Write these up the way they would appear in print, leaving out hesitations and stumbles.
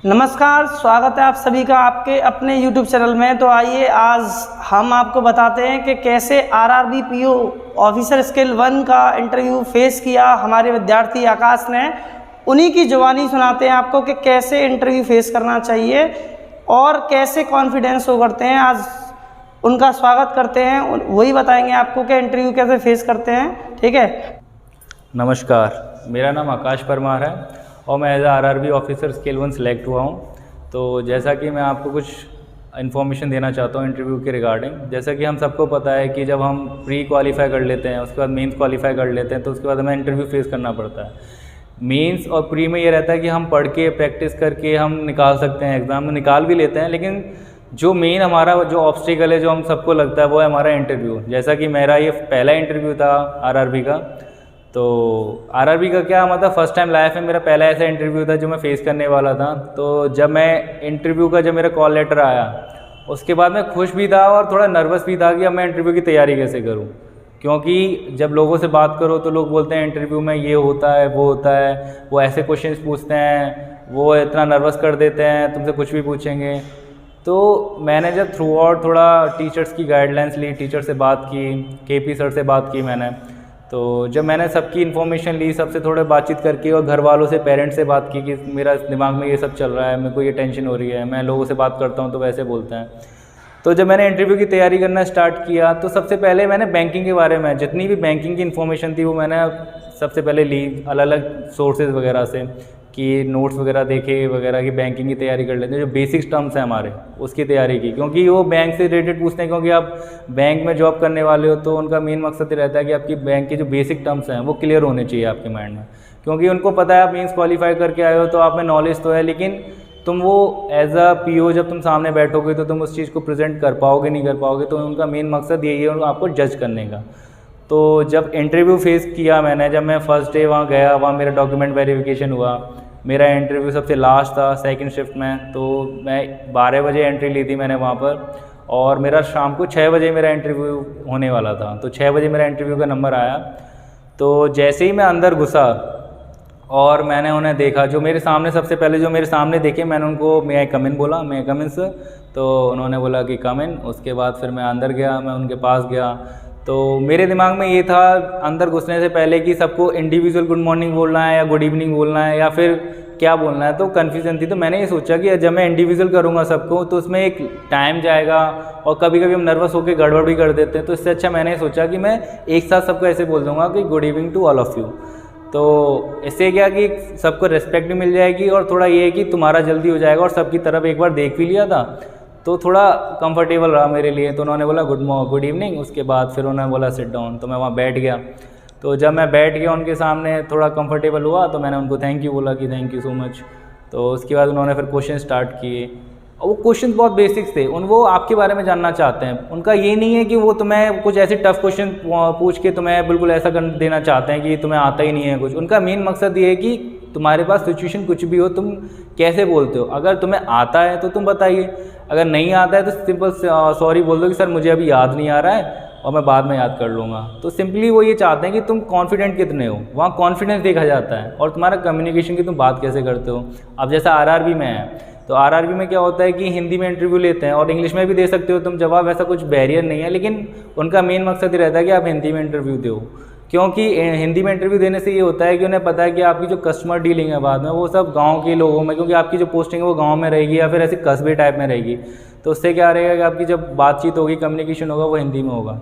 नमस्कार, स्वागत है आप सभी का आपके अपने YouTube चैनल में। तो आइए आज हम आपको बताते हैं कि कैसे आरआरबी पीओ ऑफिसर स्केल 1 का इंटरव्यू फेस किया हमारे विद्यार्थी आकाश ने। उन्हीं की जुबानी सुनाते हैं आपको कि कैसे इंटरव्यू फेस करना चाहिए और कैसे कॉन्फिडेंस शो करते हैं। आज उनका स्वागत करते हैं, वही बताएंगे आपको कि इंटरव्यू कैसे फेस करते हैं। ठीक है। नमस्कार, मेरा नाम आकाश परमार है और मैं as RRB officer scale 1 select हुआ हूँ। तो जैसा कि मैं आपको कुछ इन्फॉर्मेशन देना चाहता हूँ इंटरव्यू के रिगार्डिंग। जैसा कि हम सबको पता है कि जब हम प्री क्वालिफाई कर लेते हैं, उसके बाद मेंस क्वालिफाई कर लेते हैं, तो उसके बाद हमें इंटरव्यू फेस करना पड़ता है। मेंस और प्री में ये रहता है कि हम पढ़ के प्रैक्टिस करके हम निकाल सकते हैं, एग्ज़ाम में निकाल भी लेते हैं, लेकिन जो मेन हमारा जो ऑब्स्टिकल है, जो हम सबको लगता है, वो है हमारा इंटरव्यू। जैसा कि मेरा ये पहला इंटरव्यू था आरआरबी का। तो आरआरबी का क्या मतलब फ़र्स्ट टाइम लाइफ में मेरा पहला ऐसा इंटरव्यू था जो मैं फ़ेस करने वाला था। तो जब मैं इंटरव्यू का जब मेरा कॉल लेटर आया, उसके बाद मैं खुश भी था और थोड़ा नर्वस भी था कि अब मैं इंटरव्यू की तैयारी कैसे करूं। क्योंकि जब लोगों से बात करो तो लोग बोलते हैं इंटरव्यू में ये होता है, वो होता है, वो ऐसे क्वेश्चंस पूछते हैं, वो इतना नर्वस कर देते हैं, तुमसे कुछ भी पूछेंगे। तो मैंने जब थ्रू आउट थोड़ा टीचर्स की गाइडलाइंस ली, टीचर से बात की, केपी सर से बात की मैंने। तो जब मैंने सबकी इन्फॉर्मेशन ली, सबसे थोड़े बातचीत करके और घर वालों से, पेरेंट्स से बात की कि मेरा दिमाग में ये सब चल रहा है, मेरे को ये टेंशन हो रही है, मैं लोगों से बात करता हूँ तो वैसे बोलते हैं। तो जब मैंने इंटरव्यू की तैयारी करना स्टार्ट किया तो सबसे पहले मैंने बैंकिंग के बारे में, जितनी भी बैंकिंग की इन्फॉर्मेशन थी वो मैंने सबसे पहले ली अलग अलग सोर्सेज वगैरह से, कि नोट्स वगैरह देखे वगैरह की बैंकिंग की तैयारी कर लेते हैं। जो बेसिक टर्म्स हैं हमारे, उसकी तैयारी की, क्योंकि वो बैंक से रिलेटेड पूछते हैं। क्योंकि आप बैंक में जॉब करने वाले हो तो उनका मेन मकसद ये रहता है कि आपकी बैंक के जो बेसिक टर्म्स हैं वो क्लियर होने चाहिए आपके माइंड में। क्योंकि उनको पता है आप मीन्स क्वालिफाई करके आए हो तो आप में नॉलेज तो है, लेकिन तुम वो एज अ पीओ जब तुम सामने बैठोगे तो तुम उस चीज़ को प्रेजेंट कर पाओगे नहीं कर पाओगे। तो उनका मेन मकसद यही है आपको जज करने का। तो जब इंटरव्यू फेस किया मैंने, जब मैं फर्स्ट डे वहाँ गया, वहाँ मेरा डॉक्यूमेंट वेरिफिकेशन हुआ। मेरा इंटरव्यू सबसे लास्ट था सेकंड शिफ्ट में। तो मैं 12 बजे एंट्री ली थी मैंने वहाँ पर, और मेरा शाम को 6 बजे मेरा इंटरव्यू होने वाला था। तो 6 बजे मेरा इंटरव्यू का नंबर आया। तो जैसे ही मैं अंदर घुसा और मैंने उन्हें देखा, जो मेरे सामने सबसे पहले जो मेरे सामने देखे, मैंने उनको मे आई कम इन बोला, मे आई कम इन सर। तो उन्होंने बोला कि कम इन। उसके बाद फिर मैं अंदर गया, मैं उनके पास गया। तो मेरे दिमाग में ये था अंदर घुसने से पहले कि सबको इंडिविजुअल गुड मॉर्निंग बोलना है या गुड इवनिंग बोलना है या फिर क्या बोलना है। तो कन्फ्यूज़न थी। तो मैंने ये सोचा कि जब मैं इंडिविजुअल करूँगा सबको तो उसमें एक टाइम जाएगा और कभी कभी हम नर्वस होकर गड़बड़ भी कर देते हैं। तो इससे अच्छा मैंने सोचा कि मैं एक साथ सबको ऐसे बोल दूँगा कि good evening to all of you. तो इससे क्या कि सबको रिस्पेक्ट भी मिल जाएगी और थोड़ा ये है कि तुम्हारा जल्दी हो जाएगा। और सबकी तरफ एक बार देख भी लिया था तो थोड़ा कंफर्टेबल रहा मेरे लिए। तो उन्होंने बोला गुड इवनिंग। उसके बाद फिर उन्होंने बोला सिट डाउन। तो मैं वहाँ बैठ गया। तो जब मैं बैठ गया उनके सामने, थोड़ा कंफर्टेबल हुआ, तो मैंने उनको थैंक यू बोला कि थैंक यू सो मच। तो उसके बाद उन्होंने फिर क्वेश्चन स्टार्ट किए। और वो क्वेश्चन बहुत बेसिक्स थे, वो आपके बारे में जानना चाहते हैं। उनका ये नहीं है कि वो तुम्हें कुछ ऐसे टफ क्वेश्चन पूछ के तुम्हें बिल्कुल ऐसा कर देना चाहते हैं कि तुम्हें आता ही नहीं है कुछ। उनका मेन मकसद ये है कि तुम्हारे पास सिचुएशन कुछ भी हो, तुम कैसे बोलते हो। अगर तुम्हें आता है तो तुम बताइए, अगर नहीं आता है तो सिंपल सॉरी बोल दो कि सर मुझे अभी याद नहीं आ रहा है और मैं बाद में याद कर लूँगा। तो सिंपली वो ये चाहते हैं कि तुम कॉन्फिडेंट कितने हो, वहाँ कॉन्फिडेंस देखा जाता है, और तुम्हारा कम्युनिकेशन की तुम बात कैसे करते हो। अब जैसा आरआरबी में है, तो आरआरबी में क्या होता है कि हिंदी में इंटरव्यू लेते हैं और इंग्लिश में भी दे सकते हो तुम जवाब, ऐसा कुछ बैरियर नहीं है। लेकिन उनका मेन मकसद ये रहता है कि आप हिंदी में इंटरव्यू दो। क्योंकि हिंदी में इंटरव्यू देने से ये होता है कि उन्हें पता है कि आपकी जो कस्टमर डीलिंग है बाद में वो सब गांव के लोगों में, क्योंकि आपकी जो पोस्टिंग है वो गांव में रहेगी या फिर ऐसे कस्बे टाइप में रहेगी। तो उससे क्या रहेगा कि आपकी जब बातचीत होगी, कम्युनिकेशन होगा, वो हिंदी में होगा।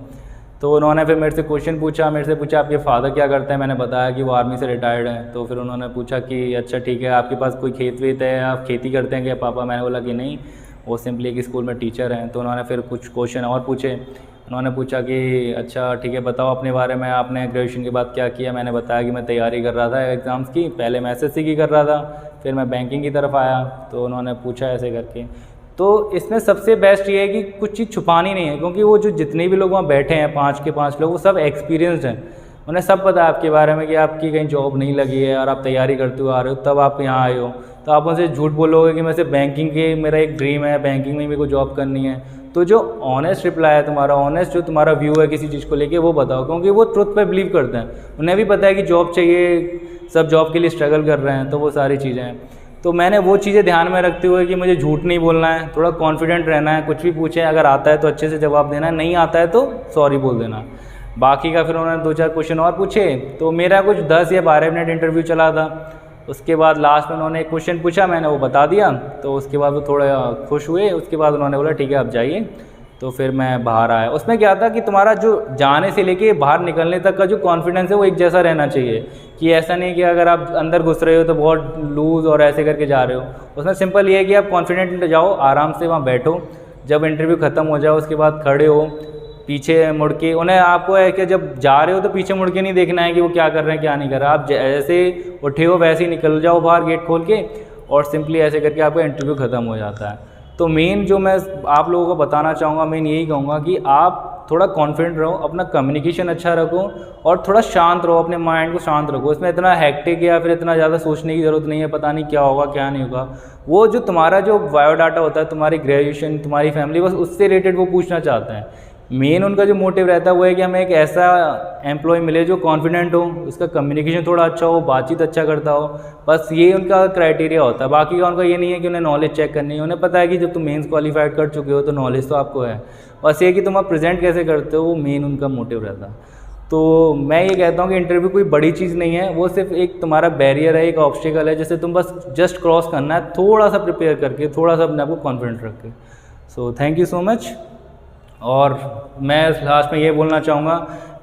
तो उन्होंने फिर मेरे से क्वेश्चन पूछा, मेरे से पूछा आपके फादर क्या करते हैं। मैंने बताया कि वो आर्मी से रिटायर्ड हैं। तो फिर उन्होंने पूछा कि अच्छा ठीक है, आपके पास कोई खेत वेत है, आप खेती करते हैं क्या पापा। मैंने बोला कि नहीं, वो सिंपली एक स्कूल में टीचर हैं। तो उन्होंने फिर कुछ क्वेश्चन और पूछे। उन्होंने पूछा कि अच्छा ठीक है बताओ अपने बारे में, आपने ग्रेजुएशन के बाद क्या किया। मैंने बताया कि मैं तैयारी कर रहा था एग्ज़ाम्स की, पहले मैं एसएससी की कर रहा था, फिर मैं बैंकिंग की तरफ आया। तो उन्होंने पूछा ऐसे करके। तो इसमें सबसे बेस्ट ये है कि कुछ चीज़ छुपानी नहीं है, क्योंकि वो जो जितने भी लोग वहाँ बैठे हैं 5 के 5 लोग, वो सब एक्सपीरियंसड हैं। उन्हें सब पता है आपके बारे में कि आपकी कहीं जॉब नहीं लगी है और आप तैयारी करते हुए आ रहे हो, तब आप यहाँ आए हो। तो आप उनसे झूठ बोलोगे कि मैं सिर्फ बैंकिंग के, मेरा एक ड्रीम है, बैंकिंग में मेरे को जॉब करनी है। तो जो ऑनेस्ट रिप्लाई है तुम्हारा, ऑनेस्ट जो तुम्हारा व्यू है किसी चीज़ को लेके, वो बताओ। क्योंकि वो ट्रुथ पे बिलीव करते हैं, उन्हें भी पता है कि जॉब चाहिए, सब जॉब के लिए स्ट्रगल कर रहे हैं। तो वो सारी चीज़ें हैं। तो मैंने वो चीज़ें ध्यान में रखते हुए कि मुझे झूठ नहीं बोलना है, थोड़ा कॉन्फिडेंट रहना है, कुछ भी पूछें अगर आता है तो अच्छे से जवाब देना है, नहीं आता है तो सॉरी बोल देना। बाकी का फिर उन्होंने 2-4 क्वेश्चन और पूछे, तो मेरा कुछ 10 या 12 मिनट इंटरव्यू चला था। उसके बाद लास्ट में उन्होंने एक क्वेश्चन पूछा, मैंने वो बता दिया, तो उसके बाद वो थोड़ा खुश हुए। उसके बाद उन्होंने बोला ठीक है आप जाइए, तो फिर मैं बाहर आया। उसमें क्या था कि तुम्हारा जो जाने से लेके बाहर निकलने तक का जो कॉन्फिडेंस है वो एक जैसा रहना चाहिए, कि ऐसा नहीं कि अगर आप अंदर घुस रहे हो तो बहुत लूज़ और ऐसे करके जा रहे हो। उसमें सिंपल ये है कि आप कॉन्फिडेंट जाओ, आराम से वहाँ बैठो, जब इंटरव्यू ख़त्म हो जाए उसके बाद खड़े हो, पीछे मुड़ के उन्हें आपको है कि जब जा रहे हो तो पीछे मुड़ के नहीं देखना है कि वो क्या कर रहे हैं क्या नहीं कर रहे। आप जैसे उठे हो वैसे ही निकल जाओ बाहर गेट खोल के, और सिंपली ऐसे करके आपका इंटरव्यू ख़त्म हो जाता है। तो मेन जो मैं आप लोगों को बताना चाहूँगा, मेन यही कहूँगा कि आप थोड़ा कॉन्फिडेंट रहो, अपना कम्युनिकेशन अच्छा रखो और थोड़ा शांत रहो, अपने माइंड को शांत रखो। इसमें इतना हेक्टिक या फिर इतना ज़्यादा सोचने की ज़रूरत नहीं है, पता नहीं क्या होगा क्या नहीं होगा। वो जो तुम्हारा जो बायोडाटा होता है, तुम्हारी ग्रेजुएशन, तुम्हारी फैमिली, बस उससे रिलेटेड वो पूछना चाहते हैं। मेन उनका जो मोटिव रहता है वो है कि हमें एक ऐसा एम्प्लॉय मिले जो कॉन्फिडेंट हो, उसका कम्युनिकेशन थोड़ा अच्छा हो, बातचीत अच्छा करता हो, बस ये उनका क्राइटेरिया होता है। बाकी का उनका ये नहीं है कि उन्हें नॉलेज चेक करनी है। उन्हें पता है कि जब तुम मेंस क्वालिफाइड कर चुके हो तो नॉलेज तो आपको है, बस ये कि तुम आप प्रेजेंट कैसे करते हो, वो मेन उनका मोटिव रहता है। तो मैं ये कहता हूँ कि इंटरव्यू कोई बड़ी चीज़ नहीं है, वो सिर्फ एक तुम्हारा बैरियर है, एक ऑब्स्टिकल है, जिसे तुम बस जस्ट क्रॉस करना है, थोड़ा सा प्रिपेयर करके, थोड़ा सा अपने आप को कॉन्फिडेंट रख के। So thank you so much. और मैं लास्ट में ये बोलना चाहूँगा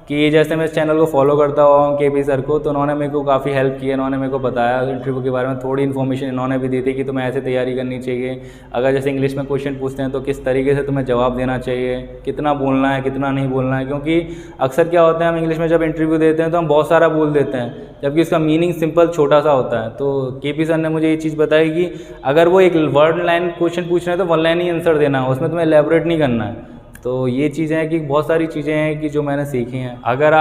कि जैसे मैं इस चैनल को फॉलो करता हुआ हूँ केपी सर को, तो उन्होंने मेरे को काफ़ी हेल्प की है। इन्होंने मेरे को बताया इंटरव्यू के बारे में, थोड़ी इन्फॉर्मेशन इन्होंने भी दी थी कि तुम्हें ऐसे तैयारी करनी चाहिए, अगर जैसे इंग्लिश में क्वेश्चन पूछते हैं तो किस तरीके से तुम्हें जवाब देना चाहिए, कितना बोलना है कितना नहीं बोलना है। क्योंकि अक्सर क्या होता है, हम इंग्लिश में जब इंटरव्यू देते हैं तो हम बहुत सारा बोल देते हैं, जबकि इसका मीनिंग सिंपल छोटा सा होता है। तो केपी सर ने मुझे ये चीज़ बताई कि अगर वो एक वर्ड लाइन क्वेश्चन पूछ रहे हैं तो 1 लाइन ही आंसर देना है, उसमें तुम्हें एलैबोरेट नहीं करना है। तो ये चीज़ें हैं कि बहुत सारी चीज़ें हैं कि जो मैंने सीखी हैं। अगर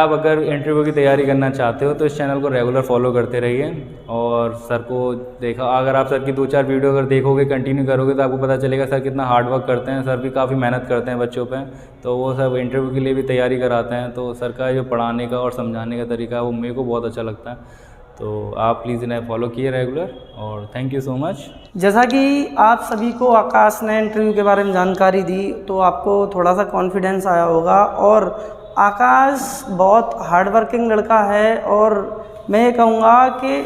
इंटरव्यू की तैयारी करना चाहते हो तो इस चैनल को रेगुलर फॉलो करते रहिए, और सर को देखा, अगर आप सर की 2-4 वीडियो अगर देखोगे, कंटिन्यू करोगे, तो आपको पता चलेगा सर कितना हार्ड वर्क करते हैं। सर भी काफ़ी मेहनत करते हैं बच्चों पे, तो वो सब इंटरव्यू के लिए भी तैयारी कराते हैं। तो सर का जो पढ़ाने का और समझाने का तरीका है वो मेरे को बहुत अच्छा लगता है। तो आप प्लीज़ इन्हें फॉलो किए रेगुलर, और थैंक यू सो मच। जैसा कि आप सभी को आकाश ने इंटरव्यू के बारे में जानकारी दी, तो आपको थोड़ा सा कॉन्फिडेंस आया होगा। और आकाश बहुत हार्ड वर्किंग लड़का है, और मैं ये कहूँगा कि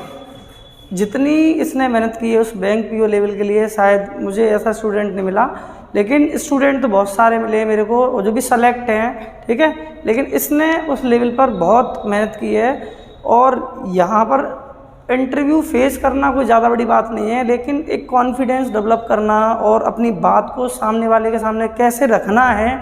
जितनी इसने मेहनत की है उस बैंक पीओ लेवल के लिए, शायद मुझे ऐसा स्टूडेंट नहीं मिला, लेकिन स्टूडेंट तो बहुत सारे मिले मेरे को, और जो भी सेलेक्ट हैं, ठीक है, लेकिन इसने उस लेवल पर बहुत मेहनत की है। और यहाँ पर इंटरव्यू फेस करना कोई ज़्यादा बड़ी बात नहीं है, लेकिन एक कॉन्फिडेंस डेवलप करना और अपनी बात को सामने वाले के सामने कैसे रखना है,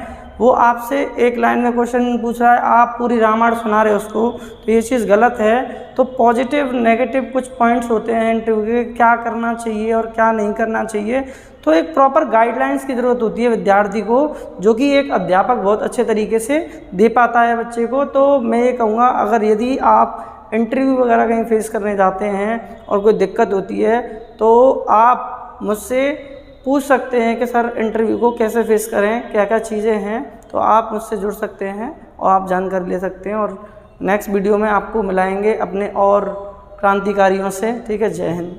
वो आपसे एक लाइन में क्वेश्चन पूछ रहा है, आप पूरी रामायण सुना रहे हो उसको, तो ये चीज़ गलत है। तो पॉजिटिव नेगेटिव कुछ पॉइंट्स होते हैं इंटरव्यू के, क्या करना चाहिए और क्या नहीं करना चाहिए। तो एक प्रॉपर गाइडलाइंस की ज़रूरत होती है विद्यार्थी को, जो कि एक अध्यापक बहुत अच्छे तरीके से दे पाता है बच्चे को। तो मैं ये कहूँगा, अगर यदि आप इंटरव्यू वगैरह कहीं फेस करने जाते हैं और कोई दिक्कत होती है, तो आप मुझसे पूछ सकते हैं कि सर इंटरव्यू को कैसे फेस करें, क्या क्या चीज़ें हैं। तो आप मुझसे जुड़ सकते हैं और आप जानकारी ले सकते हैं, और नेक्स्ट वीडियो में आपको मिलाएंगे अपने और क्रांतिकारियों से। ठीक है, जय हिंद।